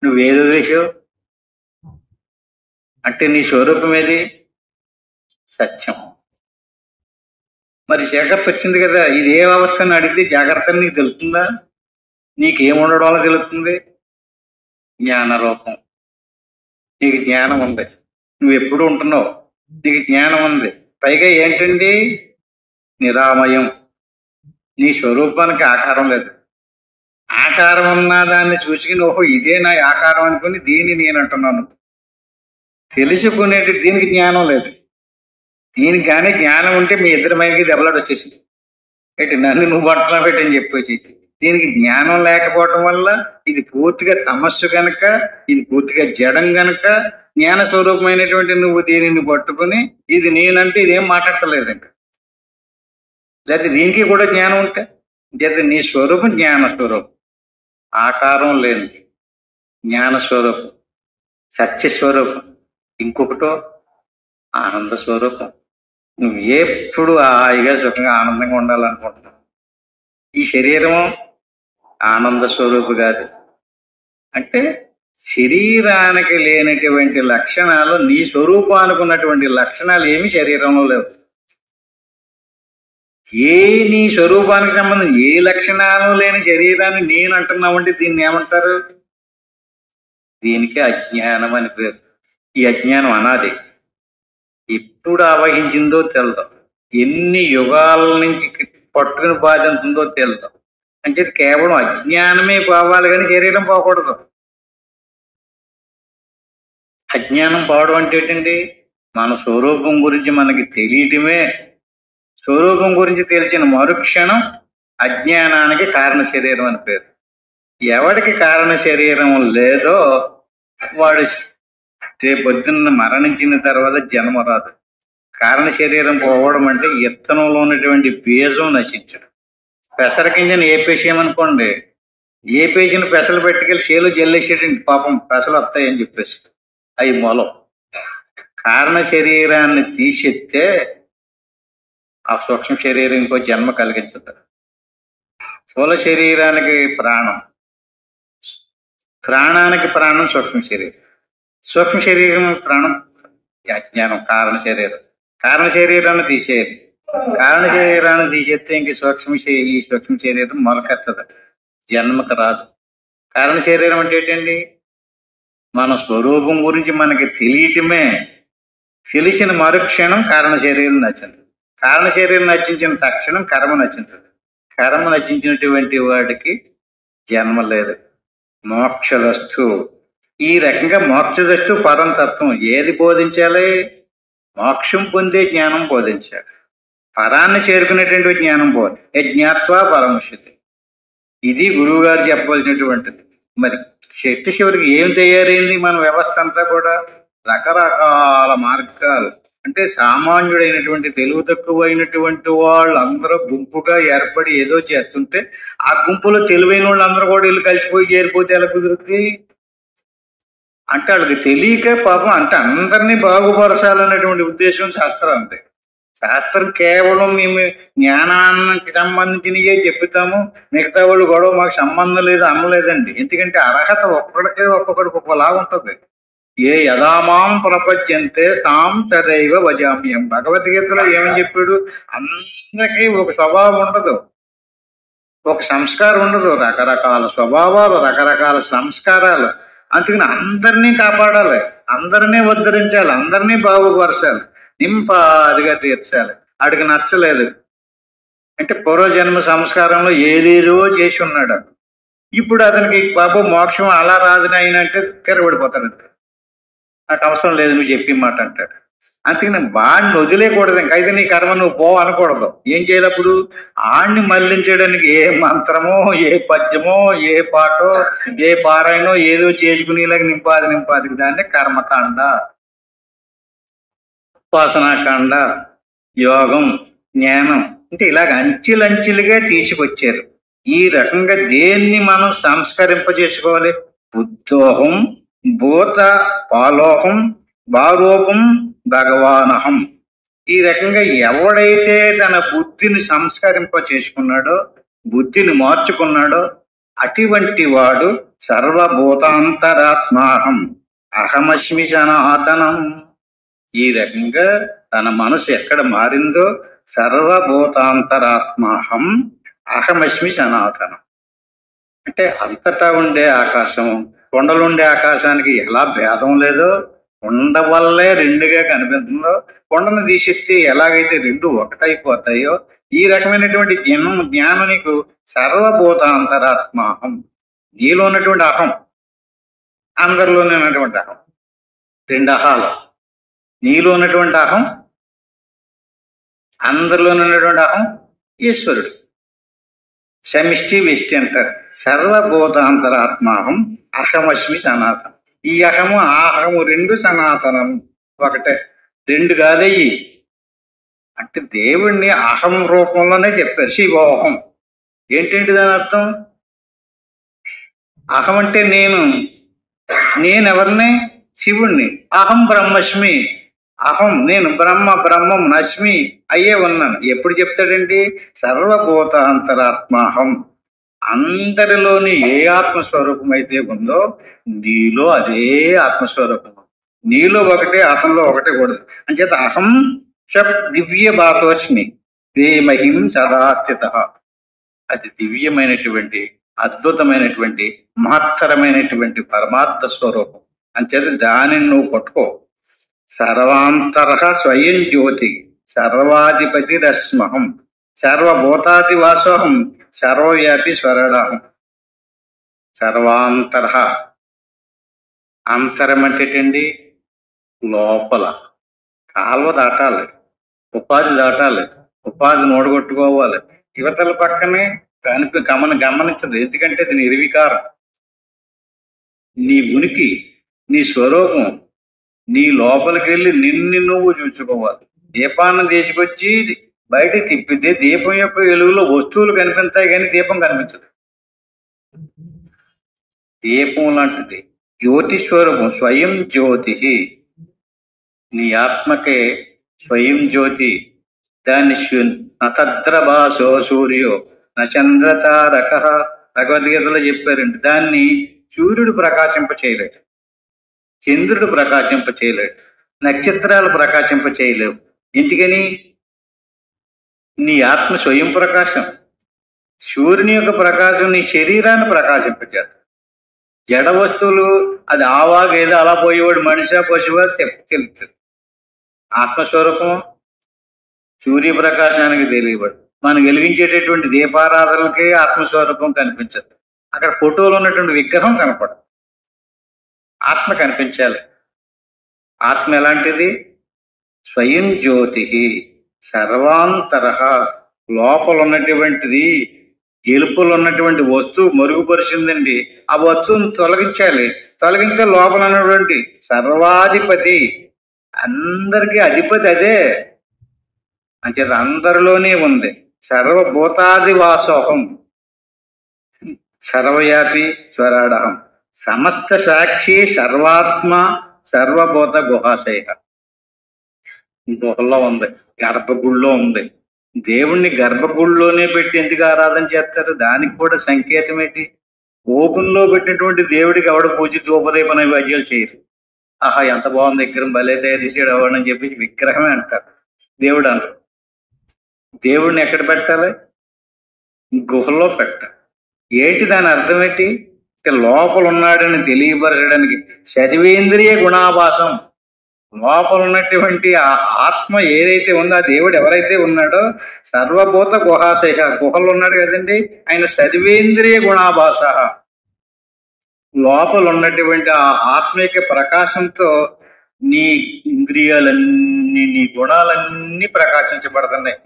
నువ్వేదో వేసావు అంటే నీ స్వరూపం ఏది? సత్యం. మరి జాగ్రత్త వచ్చింది కదా, ఇది ఏ అవస్థను అడిగితే జాగ్రత్త నీకు తెలుస్తుందా? నీకేముండడం వల్ల తెలుస్తుంది? జ్ఞాన రూపం. నీకు జ్ఞానం ఉంది, నువ్వు ఎప్పుడు ఉంటున్నావు, నీకు జ్ఞానం ఉంది. పైగా ఏంటండి? నిరామయం. నీ స్వరూపానికి ఆకారం లేదు. ఆకారం ఉన్న దాన్ని చూసుకుని ఓహో ఇదే నా ఆకారం అనుకుని దీన్ని నేను అంటున్నాను. తెలుసుకునేటి దీనికి జ్ఞానం లేదు. దీనికి కానీ జ్ఞానం ఉంటే మీ ఇద్దరి మైకి దెబ్బలాడు వచ్చేసింది. ఏంటి నన్ను నువ్వు పట్టణం పెట్టని చెప్పి వచ్చేసి. దీనికి జ్ఞానం లేకపోవటం వల్ల ఇది పూర్తిగా తమస్సు కనుక, ఇది పూర్తిగా జడం కనుక, జ్ఞాన స్వరూపమైనటువంటి నువ్వు దీనిని పట్టుకుని ఇది నేనంటే ఇదేం మాట్లాడతలేదు. ఇంకా లేకపోతే దీనికి కూడా జ్ఞానం ఉంటే చేత నీ స్వరూపం జ్ఞాన స్వరూపం, ఆకారం లేనిది జ్ఞాన స్వరూపం, సత్యస్వరూపం. ఇంకొకటో ఆనంద స్వరూపం. నువ్వు ఎప్పుడు హాయిగా సుఖంగా ఆనందంగా ఉండాలనుకుంటున్నావు. ఈ శరీరం ఆనంద స్వరూపు కాదు. అంటే శరీరానికి లేనటువంటి లక్షణాలు, నీ స్వరూపానికి ఉన్నటువంటి లక్షణాలు ఏమి శరీరంలో లేవు. నీ స్వరూపానికి సంబంధం ఏ లక్షణాలు లేని శరీరాన్ని నేను అంటున్నామంటే దీన్ని ఏమంటారు? దీనికి అజ్ఞానం అని పేరు. ఈ అజ్ఞానం అనాది, ఎప్పుడు ఆవహించిందో తెలదు, ఎన్ని యుగాల నుంచి పట్టుకుని బాధింతుందో తెలదు. అంటే కేవలం అజ్ఞానమే పోవాలి కానీ శరీరం పోకూడదు. అజ్ఞానం పోవడం అంటే ఏంటండి? మన స్వరూపం గురించి మనకి తెలియటమే. స్వరూపం గురించి తెలిసిన మరుక్షణం అజ్ఞానానికి కారణ శరీరం అని పేరు. ఎవడికి కారణ శరీరం లేదో వాడు పొద్దున్న మరణించిన తర్వాత జన్మ రాదు. కారణ శరీరం పోవడం అంటే ఇత్తనంలో ఉన్నటువంటి బీజం నశించడం. పెసర గింజను ఏపేసేయమనుకోండి, ఏపేసిన పెసలు పెట్టుకెళ్ళి చేలు జల్లేసేటండి, పాపం పెసలు వస్తాయని చెప్పేసి అవి మొలం. కారణ శరీరాన్ని తీసేస్తే ఆ సూక్ష్మ శరీరం ఇంకో జన్మ కలిగించదు. స్థూల శరీరానికి ప్రాణం, ప్రాణానికి ప్రాణం సూక్ష్మ శరీరం, సూక్ష్మ శరీరం ప్రాణం అజ్ఞానం కారణ శరీరం. కారణ శరీరాన్ని తీసేయాలి. కారణ శరీరాన్ని తీసేస్తే ఇంక ఈ సూక్ష్మ శరీరం మొలకెత్తదు, జన్మకు రాదు. కారణ శరీరం అంటే ఏంటండి? మన స్వరూపం గురించి మనకి తెలియటమే. తెలిసిన మరుక్షణం కారణ శరీరం నచ్చింది. కారణ శరీరం నచ్చించిన తక్షణం కర్మ నచ్చింది. కర్మ నశించినటువంటి వాడికి జన్మ లేదు. మోక్షదస్తు. ఈ రకంగా మోక్షదస్తు పరం తత్వం ఏది బోధించాలి? మోక్షం పొందే జ్ఞానం బోధించాలి. పరాన్ని చేరుకునేటువంటి జ్ఞానం బోధ. యజ్ఞాత్వా పరముష్యతి. ఇది గురువు గారు చెప్పవలసినటువంటిది. మరి చెట్టు చివరికి ఏం తయారైంది? మన వ్యవస్థ అంతా కూడా రకరకాల మార్గాలు. అంటే సామాన్యుడైనటువంటి తెలివి తక్కువైనటువంటి వాళ్ళు అందరూ గుంపుగా ఏర్పడి ఏదో చేస్తుంటే ఆ గుంపులో తెలివైన వాళ్ళు అందరూ కూడా వెళ్ళి కలిసిపోయి చేరిపోతే ఎలా కుదురుతుంది? అంటే వాళ్ళకి తెలియక పాపం, అంటే అందరినీ బాగుపరచాలనేటువంటి ఉద్దేశం శాస్త్రం. అంతే. శాస్త్రం కేవలం మేము జ్ఞానానికి సంబంధించినవే చెప్తాము, మిగతా వాళ్ళు గొడవ మాకు సంబంధం లేదు అనలేదండి. ఎందుకంటే అర్హత ఒక్కొక్కడికి ఒక్కొక్కడికి ఒకలా ఉంటుంది. ఏ యథామాం ప్రపద్యంతే తాం తదైవ వజామ్యం. భగవద్గీతలో ఏమని చెప్పాడు? అందరికీ ఒక స్వభావం ఉండదు, ఒక సంస్కారం ఉండదు, రకరకాల స్వభావాలు, రకరకాల సంస్కారాలు. అందుకని అందరినీ కాపాడాలి, అందరినీ ఉద్ధరించాలి, అందరినీ బాగుపరచాలి, నింపాదిగా తీర్చాలి. ఆడికి నచ్చలేదు అంటే పూర్వజన్మ సంస్కారంలో ఏదేదో చేసి ఉన్నాడు. ఇప్పుడు అతనికి బాబు మోక్షం అలా రాదు నాయన అంటే తిరగబడిపోతాడు. నాకు అవసరం లేదు నువ్వు చెప్పి మాట అంటాడు. అందుకని వాడిని వదిలేయకూడదు. ఇంకా అయితే నీ కర్మ నువ్వు పో అనకూడదు. ఏం చేయాలప్పుడు? ఆడిని మళ్లించడానికి ఏ మంత్రమో, ఏ పద్యమో, ఏ పాటో, ఏ పారాయణో ఏదో చేసుకునేలాగా నింపాదికి దాన్ని కర్మకాండ, ఉపాసనాకాండ, యోగం, జ్ఞానం అంటే ఇలాగ అంచెలంచెలుగా తీసుకొచ్చారు. ఈ రకంగా దేన్ని మనం సంస్కరింపజేసుకోవాలి? బుద్ధోహం భూత పాలోహం భారూపం భగవానహం. ఈ రకంగా ఎవడైతే తన బుద్ధిని సంస్కరింప చేసుకున్నాడో, బుద్ధిని మార్చుకున్నాడో అటువంటి వాడు సర్వభూతాంతరాత్మాహం అహమస్మి సనాతనం. ఈ రకంగా తన మనసు ఎక్కడ మారిందో సర్వభూతాంతరాత్మాహం అహమస్మి సనాతనం అంటే అంతటా ఉండే ఆకాశం, కొండలుండే ఆకాశానికి ఎలా భేదం లేదో, కొండ వల్లే రెండుగా కనిపిస్తుందో, కొండను తీసేస్తే ఎలాగైతే రెండు ఒకటైపోతాయో, ఈ రకమైనటువంటి జ్ఞానం నీకు సర్వభూతాంతరాత్మాహం. నీలో ఉన్నటువంటి అహం, అందరిలోనే ఉన్నటువంటి అహం, రెండు అహాలు. నీలో ఉన్నటువంటి అహం, అందరిలోనే ఉన్నటువంటి అహం ఈశ్వరుడు. సమిష్టి వెష్టి అంటారు. సర్వభూతాంతరాత్మాహం అహమస్మి సనాతనం. ఈ అహము ఆ అహము రెండు సనాతనం ఒకటే, రెండు కాదయ్యి. అంటే దేవుణ్ణి అహం రూపంలోనే చెప్పారు. శివోహం ఏంటంటే దాని అర్థం? అహం అంటే నేనెవరిని? శివుణ్ణి. అహం బ్రహ్మస్మి, అహం నేను బ్రహ్మం నస్మి అయ్యే ఉన్నాను. ఎప్పుడు చెప్తాడండి? సర్వభూతాంతరాత్మాహం. అందరిలోని ఏ ఆత్మస్వరూపం అయితే ఉందో నీలో అదే ఆత్మస్వరూపం. నీలో ఒకటే, అతనిలో ఒకటే కూడదు. అంచేత అహం దివ్య భాతోస్మి ప్రేమహిం సదాత్యత. అది దివ్యమైనటువంటి, అద్భుతమైనటువంటి, మహత్తరమైనటువంటి పరమార్థ స్వరూపం. అంచేత దానిని నువ్వు పట్టుకో. సర్వాంతర స్వయం జ్యోతి సర్వాధిపతి రస్మహం సర్వభూతాదివాసోహం సర్వవ్యాపి స్వరడాహం. సర్వాంతర, అంతరం అంటే లోపల కాలువ దాటాలి, ఉపాధి దాటాలి, ఉపాధిని ఓడగొట్టుకోవాలి. యువతల పక్కనే గమనించదు. ఎందుకంటే అది నిర్వికారం. నీ ఉనికి, నీ స్వరూపం నీ లోపలికి వెళ్ళి నిన్ను నువ్వు చూసుకోవాలి. దీపాన్ని తీసుకొచ్చి బయట తిప్పితే దీపం యొక్క వెలుగులో వస్తువులు కనిపిస్తాయి కానీ దీపం కనిపించదు. దీపం లాంటిది జ్యోతి స్వరూపం, స్వయం జ్యోతి. నీ ఆత్మకే స్వయం జ్యోతి. దాన్ని నతద్రభాసో సూర్యో నచంద్రతారక భగవద్గీతలో చెప్పారండి. దాన్ని సూర్యుడు ప్రకాశింప చేయలేడు, చంద్రుడు ప్రకాశింప చేయలేడు, నక్షత్రాలు ప్రకాశింప చేయలేవు. ఎందుకని? నీ ఆత్మ స్వయం ప్రకాశం. సూర్యుని యొక్క ప్రకాశం నీ శరీరాన్ని ప్రకాశింపచేస్తుంది. జడ వస్తువులు అది ఆవాగా ఏదో అలా పోయేవాడు మనిషి పశువు తెలుస్తుంది. ఆత్మస్వరూపం సూర్యప్రకాశానికి తెలియబడు. మనం వెలిగించేటటువంటి దీపారాధనలకే ఆత్మస్వరూపం కనిపించదు. అక్కడ ఫోటోలో ఉన్నటువంటి విగ్రహం కనపడదు. ఆత్మ కనిపించాలి. ఆత్మ ఎలాంటిది? స్వయం జ్యోతి సర్వాంతర. లోపల ఉన్నటువంటిది, గెలుపులు ఉన్నటువంటి వస్తువు మరుగుపరిచిందండి. ఆ వస్తువును తొలగించాలి. తొలగితే లోపల ఉన్నటువంటి సర్వాధిపతి, అందరికీ అధిపతి అదే. అంచేత అందరిలోనే ఉంది. సర్వభూతాదివాసోహం సర్వవ్యాపి స్వరాడహం సమస్త సాక్షి సర్వాత్మ సర్వభూత గుహాశయ. గుహలో ఉంది, గర్భగుడిలో ఉంది. దేవుణ్ణి గర్భగుడిలోనే పెట్టి ఎందుకు ఆరాధన చేస్తారు? దానికి కూడా సంకేతం ఏంటి? ఓపెన్లో పెట్టినటువంటి దేవుడికి ఎవడ పూజ ధూపదీప నైవేద్యాలు చేయరు. ఆహా ఎంత బాగుంది విగ్రహం, భలే తయారు చేసాడు అవ్వడం అని చెప్పి విగ్రహమే అంటారు. దేవుడు అంటారు. దేవుడిని ఎక్కడ పెట్టాలి? గుహలో పెట్టాలి. ఏంటి దాని అర్థం ఏంటి? లోపల ఉన్నాడని తెలియపరచడానికి సర్వేంద్రియ గుణాభాసం. లోపల ఉన్నటువంటి ఆ ఆత్మ ఏదైతే ఉందో, ఆ దేవుడు ఎవరైతే ఉన్నాడో సర్వభూత గుహాశయ, గుహలో ఉన్నాడు కదండి ఆయన. సర్వేంద్రియ గుణాభాస, లోపల ఉన్నటువంటి ఆ ఆత్మిక ప్రకాశంతో నీ ఇంద్రియాలన్నీ, నీ గుణాలన్నీ ప్రకాశించబడుతున్నాయి.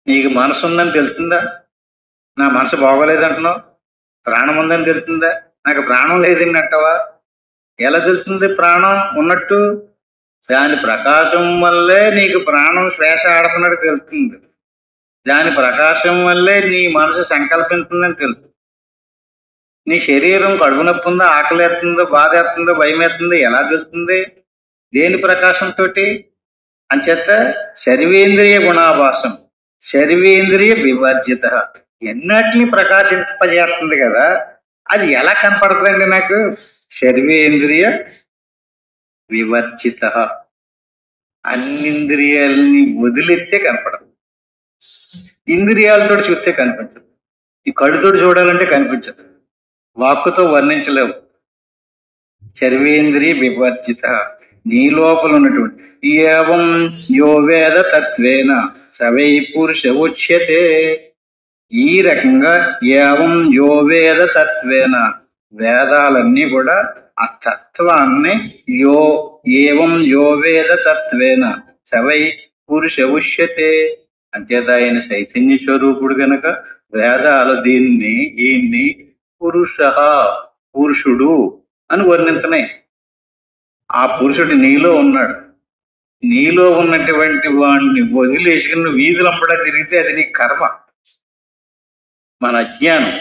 నీకు మనసు ఉందని తెలుస్తుందా? నా మనసు బాగోలేదంటున్నావు. ప్రాణం ఉందని తెలుస్తుందా? నాకు ప్రాణం లేదండి అంటావా? ఎలా తెలుస్తుంది ప్రాణం ఉన్నట్టు? దాని ప్రకాశం వల్లే నీకు ప్రాణం శ్వాస ఆడుతున్నట్టు తెలుస్తుంది. దాని ప్రకాశం వల్లే నీ మనసు సంకల్పిస్తుందని తెలుస్తుంది. నీ శరీరం కడుపు నొప్పి ఉందో, ఆకలి వేస్తుందో, బాధ వేస్తుందో, భయం వేస్తుందో ఎలా తెలుస్తుంది? దేని ప్రకాశంతో? అంచేత సర్వేంద్రియ గుణాభాసం, సర్వేంద్రియ వివర్జిత, ఎన్నటిని ప్రకాశింపజేస్తుంది కదా. అది ఎలా కనపడుతుందండి నాకు? సర్వేంద్రియ వివర్జిత, అన్నింద్రియాలని వదిలేస్తే కనపడదు. ఇంద్రియాలతో చూస్తే కనిపించదు. ఈ కడుతోటి చూడాలంటే కనిపించదు, వాక్కుతో వర్ణించలేవు. సర్వేంద్రియ వివర్జిత, నీ లోపల ఉన్నటువంటి ఏవం యో వేద తత్వేన సవై పురుష ఉచ్యతే. ఈ రకంగా ఏవం యో వేద తత్వేన, వేదాలన్నీ కూడా ఆ తత్వాన్ని ఏవం యో వేద తత్వేన సవై పురుష ఉచ్యతే. అంచేత ఆయన చైతన్య స్వరూపుడు గనక వేదాలు ఈయన్ని పురుష, పురుషుడు అని వర్ణించున్నాయి. ఆ పురుషుడు నీలో ఉన్నాడు. నీలో ఉన్నటువంటి వాడిని వదిలేసుకుని వీధులంపడా తిరిగితే అది నీ కర్మ. మన అజ్ఞానం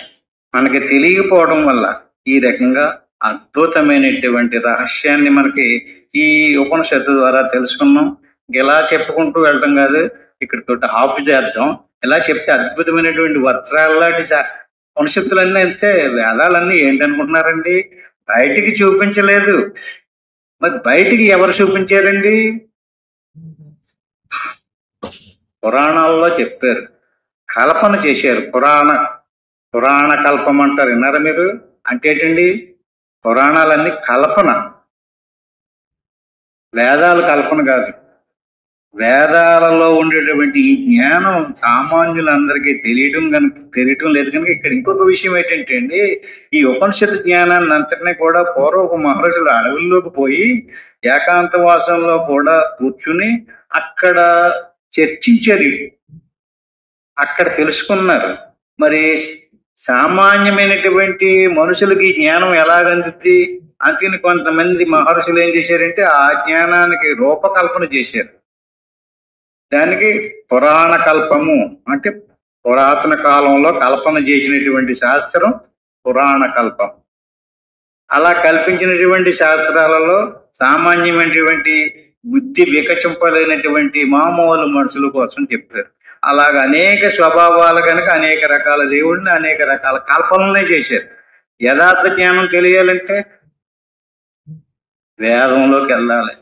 మనకి తెలియకపోవడం వల్ల ఈ రకంగా అద్భుతమైనటువంటి రహస్యాన్ని మనకి ఈ ఉపనిషత్తు ద్వారా తెలుసుకున్నాం. ఇలా చెప్పుకుంటూ వెళ్ళడం కాదు, ఇక్కడితో ఆపు చేద్దాం. ఇలా చెప్తే అద్భుతమైనటువంటి వస్త్రాల్లాంటి ఉపనిషత్తులన్నీ అంతే. వేదాలన్నీ ఏంటనుకుంటున్నారండి? బయటికి చూపించలేదు. మరి బయటికి ఎవరు చూపించారండి? పురాణాల్లో చెప్పారు, కల్పన చేశారు. పురాణ కల్పం అంటారు, విన్నారా మీరు? అంటే ఏంటండి? పురాణాలన్నీ కల్పన, వేదాలు కల్పన కాదు. వేదాలలో ఉండేటువంటి ఈ జ్ఞానం సామాన్యులందరికీ తెలియటం లేదు కనుక ఇక్కడ ఇంకొక విషయం ఏంటంటే అండి, ఈ ఉపనిషత్తు జ్ఞానాన్ని అంతటినీ కూడా పూర్వపు మహర్షులు అడవుల్లోకి పోయి ఏకాంతవాసంలో కూడా కూర్చుని అక్కడ చర్చించారు, అక్కడ తెలుసుకున్నారు. మరి సామాన్యమైనటువంటి మనుషులకి జ్ఞానం ఎలాగందుద్ది? అందుకని కొంతమంది మహర్షులు ఏం చేశారంటే ఆ జ్ఞానానికి రూపకల్పన చేశారు. దానికి పురాణ కల్పము అంటే పురాతన కాలంలో కల్పన చేసినటువంటి శాస్త్రం పురాణ కల్పం. అలా కల్పించినటువంటి శాస్త్రాలలో సామాన్యమైనటువంటి బుద్ధి వికసింపలేనటువంటి మామూలు మనుషుల కోసం చెప్పారు. అలాగ అనేక స్వభావాలు కనుక అనేక రకాల దేవుడిని అనేక రకాల కల్పనలనే చేశారు. యథార్థ జ్ఞానం తెలియాలంటే వేదంలోకి వెళ్ళాలి,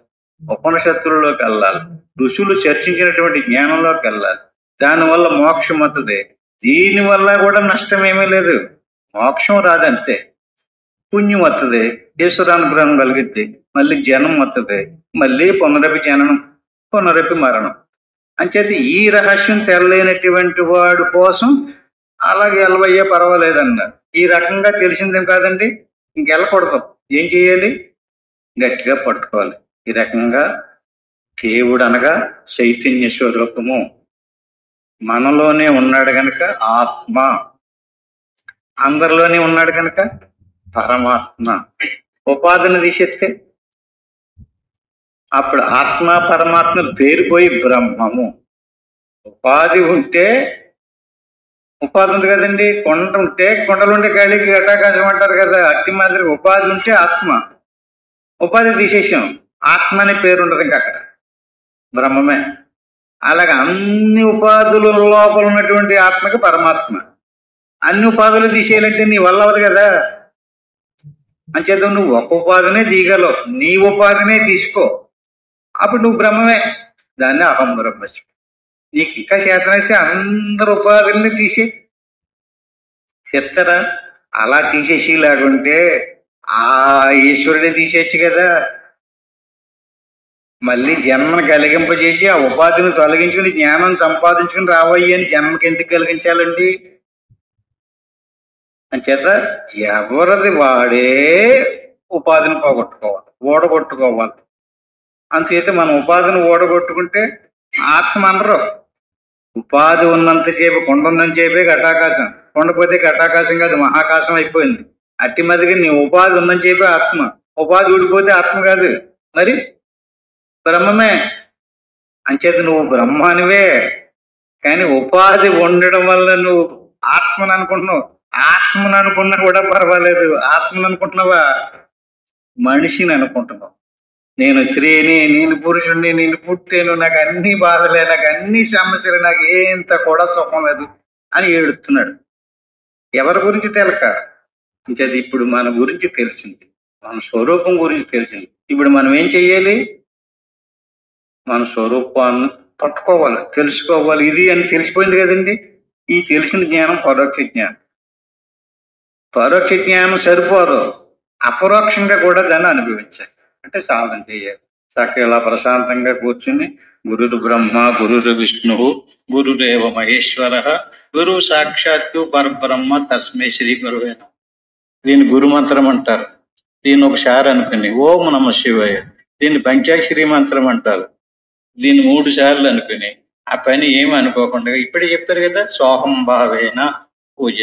ఉపనిషత్తుల్లోకి వెళ్ళాలి, ఋషులు చర్చించినటువంటి జ్ఞానంలోకి వెళ్ళాలి. దానివల్ల మోక్షం వస్తుంది. దీనివల్ల కూడా నష్టం ఏమీ లేదు, మోక్షం రాదంతే. పుణ్యం వస్తుంది, ఈశ్వరానుగ్రహం కలిగిద్ది, మళ్ళీ జనం వస్తుంది, మళ్ళీ పునరపి జననం, పునరపి మరణం. అంచేది ఈ రహస్యం తెరలేనటువంటి వాడు కోసం అలాగే వెళ్ళవయ్యే పర్వాలేదన్నారు. ఈ రకంగా తెలిసిందేం కాదండి, ఇంకెళ్ళకూడదు. ఏం చేయాలి? గట్టిగా పట్టుకోవాలి. ఈ రకంగా దేవుడు అనగా చైతన్య స్వరూపము, మనలోనే ఉన్నాడు కనుక ఆత్మ, అందరిలోనే ఉన్నాడు కనుక పరమాత్మ. ఉపాధిని తీసేస్తే అప్పుడు ఆత్మ పరమాత్మ పేరుపోయి బ్రహ్మము. ఉపాధి ఉంటే ఉపాధి ఉంది కదండి. కొండ ఉంటే కొండలుంటే గాలికి ఘటాకాశం అంటారు కదా, అట్టి మాదిరి ఉపాధి ఉంటే ఆత్మ. ఉపాధి తీసేసాం, ఆత్మ అనే పేరు ఉండదు ఇంకా, అక్కడ బ్రహ్మమే. అలాగే అన్ని ఉపాధుల లోపల ఉన్నటువంటి ఆత్మకి పరమాత్మ. అన్ని ఉపాధులు తీసేయాలంటే నీ వల్ల అవ్వదు కదా. అంచేత నువ్వు ఒక ఉపాధినే తీయగలవు, నీ ఉపాధినే తీసుకో, అప్పుడు నువ్వు బ్రహ్మమే. దాన్ని అహం బ్రహ్మస్మి. నీకు ఇంకా చేతనైతే అందరు ఉపాధుల్ని చెప్తారా? అలా తీసేసి లేకుంటే ఆ ఈశ్వరుడే తీసేయచ్చు కదా. మళ్ళీ జన్మను కలిగింపజేసి ఆ ఉపాధిని తొలగించుకుని జ్ఞానం సంపాదించుకుని రావయ్యి అని జన్మకి ఎందుకు కలిగించాలండి? అంచేత ఎవరిది వాడే ఉపాధిని పోగొట్టుకోవాలి, ఓడగొట్టుకోవాలి. అంచేత మనం ఉపాధిని ఓడగొట్టుకుంటే ఆత్మ అనరు. ఉపాధి ఉన్నంతసేపు కొండ ఉన్నంతసేపే ఘటాకాశం, కొండపోతే ఘటాకాశం కాదు మహాకాశం అయిపోయింది. అట్టి మదిగా నీ ఉపాధి ఉన్నంతసేపే ఆత్మ, ఉపాధి ఊడిపోతే ఆత్మ కాదు, మరి బ్రహ్మమే. అంచేత నువ్వు బ్రహ్మానివే. కానీ ఉపాధి ఉండడం వల్ల నువ్వు ఆత్మను అనుకుంటున్నావు. ఆత్మను అనుకున్నా కూడా పర్వాలేదు, ఆత్మను అనుకుంటున్నావా? మనిషిని అనుకుంటున్నావు. నేను స్త్రీని, నేను పురుషుణ్ణి, నేను పుట్టాను, నాకు అన్ని బాధలే, నాకు అన్ని సమస్యలు, నాకు ఏంత కూడా సుఖం లేదు అని ఏడుస్తున్నాడు. ఎవరి గురించి తెలక? ఇంకేది ఇప్పుడు మన గురించి తెలిసింది, మన స్వరూపం గురించి తెలిసింది. ఇప్పుడు మనం ఏం చెయ్యాలి? మన స్వరూపాన్ని పట్టుకోవాలి, తెలుసుకోవాలి. ఇది అని తెలిసిపోయింది కదండి. ఈ తెలిసిన జ్ఞానం పరోక్ష జ్ఞానం. పరోక్ష జ్ఞానం సరిపోదు, అపరోక్షంగా కూడా దాన్ని అనుభవించాలి. అంటే సాధన చేయాలి. చక్కగా ఇలా ప్రశాంతంగా కూర్చుని గురురు బ్రహ్మ గురురు విష్ణు గురురేవ మహేశ్వర గురు సాక్షాత్తు పరబ్రహ్మ తస్మై శ్రీ గురువే నమః. దీన్ని గురుమంత్రం అంటారు. దీన్ని ఒకసారి అనుకుని ఓం నమ శివాయ, దీన్ని పంచాక్షరి మంత్రం అంటారు. దీన్ని 3 సార్లు అనుకుని ఆ పని ఏమి అనుకోకుండా ఇప్పుడే చెప్తారు కదా, సోహం భావేన పూజ.